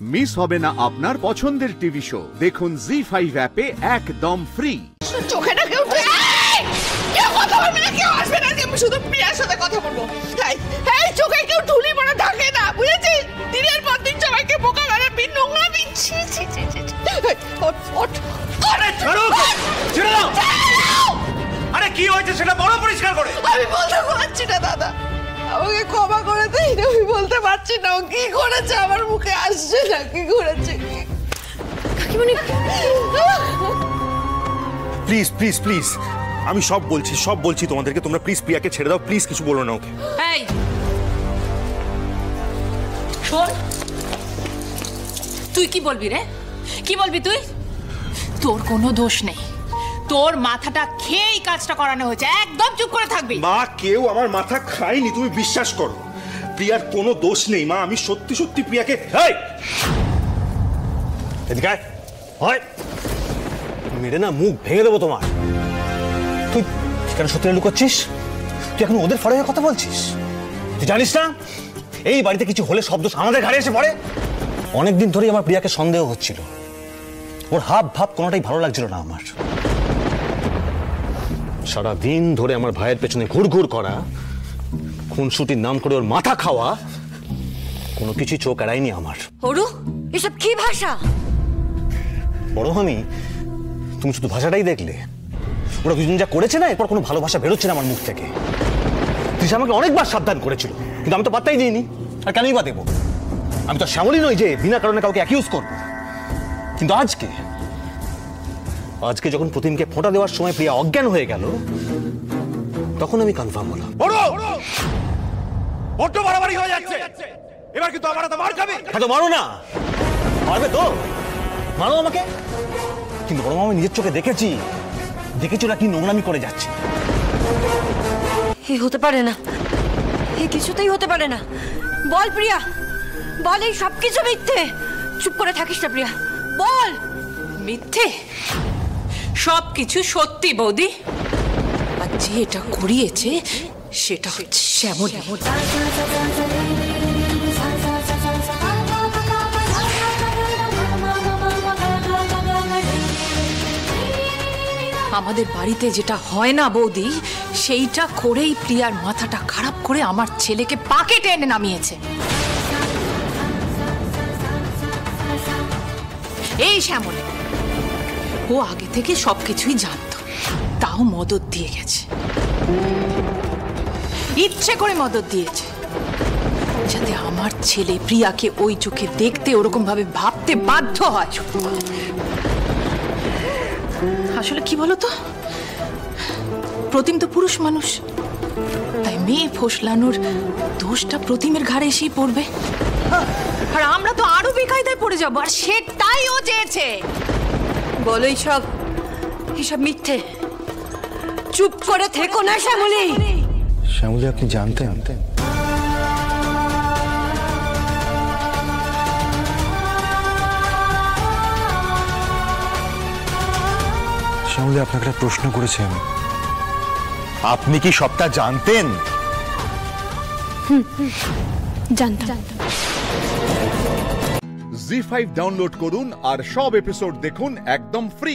Miss হবে না আপনার পছন্দের টিভি শো। দেখুন জি5 অ্যাপে একদম ফ্রি। চোখে না কেউ কেউ কথা বলবে না, কেউ আসবে না, আমি শুধু প্রিয়ার সাথে কথা বলবো। এই চোখে কেউ ঢুলি মারা থাকে না, বুঝেছিস? দিনের পর দিন সবাইকে বোকা বানাবি, নোংরা বিচ্ছি। আরে ছাড়ো, ছেড়ে দাও। আরে কি হয়েছে সেটা বড় পরিষ্কার করে। আমি বলতে পারছি না দাদা, আমাকে ক্ষমা করে দিন, আমি বলতে পারছি না ও কি করেছে, আমার মুখে আসছে না কি করেছে। কাকিমণি প্লিজ প্লিজ প্লিজ, আমি সব বলছি তোমাদেরকে, তোমরা প্লিজ প্রিয়াকে ছেড়ে দাও, প্লিজ কিছু বলো না ওকে। এই শোন, তুই কি বলবি রে? কি বলবি তুই? তোর কোনো দোষ নেই, তোর মাথাটা খেয়েই কাজটা করানো হয়েছে, একদম চুপ করে থাকবি। মা, কেউ আমার মাথা খায়নি, তুমি বিশ্বাস করো। প্রিয়ার কোনো দোষ নেই মা, আমি সত্যি সত্যি প্রিয়াকে। এদিকে আয়, হয় মেরে না মুখ ভেঙে দেবো তোমার। তুই কেন সত্যি লুকাচ্ছিস? তুই এখন ওদের ফরে কথা বলছিস? তুই জানিস না এই বাড়িতে কিছু হলে শব্দ আমাদের ঘাড়ে এসে পড়ে? অনেকদিন ধরেই আমার প্রিয়াকে সন্দেহ হচ্ছিল, ওর হাব ভাব কোনোটাই ভালো লাগছিল না আমার। সারাদিন ধরে আমার ভাইয়ের পেছনে ঘুরঘুর করা, খুনসুটির নাম করে ওর মাথা খাওয়া, কোনো কিছু চোখ এড়ায়নি আমার। ওরু, এসব কি ভাষা? বড় আমি, তুমি শুধু ভাষাটাই দেখলে। ওরা দুজন যা করেছে না, এরপর কোনো ভালো ভাষা বেরোচ্ছে না আমার মুখ থেকে। তৃষা আমাকে অনেকবার সাবধান করেছিল, কিন্তু আমি তো পাত্তাই দিইনি। আর কেনই বা দেবো? আমি তো শ্যামলী নই যে বিনা কারণে কাউকে অ্যাকিউজ করব। কিন্তু আজকে যখন প্রতিমকে ফোঁটা দেওয়ার সময় প্রিয়া অজ্ঞান হয়ে গেল, তখন আমি কনফার্ম হলাম। বড্ড বাড়াবাড়ি হয়ে যাচ্ছে, এবার কিন্তু আমার হাতে মার খাবে। তো মারো না, মারবে তো মারো আমাকে। কিন্তু বড় মামা, আমি নিজের চোখে দেখেছি ওরা কি নোংরামি করে যাচ্ছে। এ হতে পারে না, এ কিছুতেই হতে পারে না। বল প্রিয়া, বল এই সব কিছু মিথ্যে। চুপ করে থাকিস না প্রিয়া, বল। মিথ্যে? সব কিছু সত্যি বৌদি, আর যে এটা করিয়েছে সেটা হচ্ছে শ্যামলী। আমাদের বাড়িতে যেটা হয় না বৌদি, সেইটা করেই প্রিয়ার মাথাটা খারাপ করে আমার ছেলেকে পাকে টেনে নামিয়েছে। এই শ্যামলী, ও আগে থেকে সবকিছুই জানতো, তাও মদত দিয়ে গেছে, ইচ্ছে করে মদত দিয়েছে, যাতে আমার ছেলে প্রিয়াকে ওই চোখে দেখতে, ওরকম ভাবে ভাবতে বাধ্য হয়। আসলে কি বলতো, প্রতিম তো পুরুষ মানুষ, তাই মেয়ে ফসলানোর দোষটা প্রতিমের ঘাড়ে এসেই পড়বে, আর আমরা তো আরো বেকায়দায় পড়ে যাবো, আর সেটাই ও চেয়েছে। বলো এইসব মিথ্যে। চুপ করে থেকো না শ্যামলী। শ্যামলী, আপনি জানতেন? শ্যামলী, আপনাকে একটা প্রশ্ন করেছেন, আপনি কি সবটা জানতেন? জানতাম। জি5 ডাউনলোড করুন আর সব এপিসোড দেখুন একদম ফ্রি।